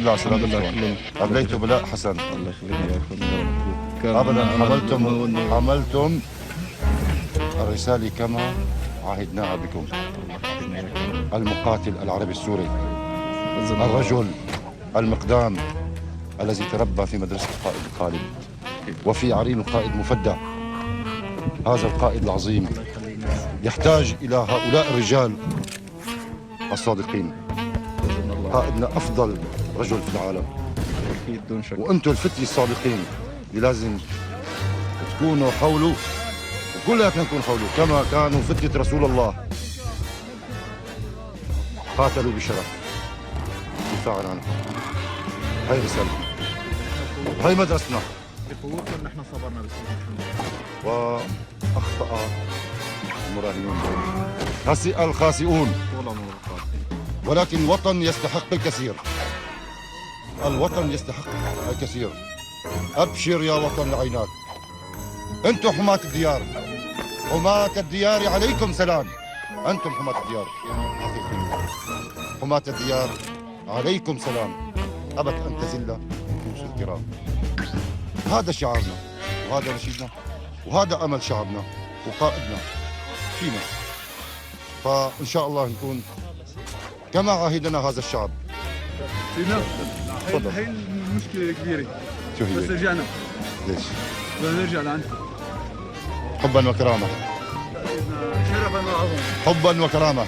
لله على السلامة. الحمد لله كلهم. قابلته بلاء حسن. الله يخليك يا رب. ابدا حملتم الرسالة كما عهدناها بكم. المقاتل العربي السوري، الرجل المقدام الذي تربى في مدرسة القائد الخالد وفي عرين القائد مفدى. هذا القائد العظيم يحتاج إلى هؤلاء الرجال الصادقين. قائدنا أفضل رجل في العالم، وأنتم الفتية الصادقين اللي لازم تكونوا حوله، وكلنا نكون حوله كما كانوا فتية رسول الله. قاتلوا بشرف دفاعا عنه. هاي رسالتنا، هاي مدرستنا. بقوتنا نحن صبرنا بس وأخطأ المراهنون خسئ الخاسئون، ولكن الوطن يستحق الكثير. الوطن يستحق الكثير. أبشر يا وطن لعيناك. أنتم حماة الديار، حماة الديار عليكم سلام. أنتم حماة الديار حقيقيين. حماة الديار عليكم سلام. أبت أن تزل نفوس الكرام. هذا شعارنا وهذا نشيدنا وهذا أمل شعبنا وقائدنا فينا. فإن شاء الله نكون كما عهدنا هذا الشعب. سيدنا تفضل. هي المشكلة الكبيرة. شو هي؟ بس رجعنا. ليش؟ بدنا نرجع لعندكم. حبا وكرامة. شرفا وعظمة. حبا وكرامة.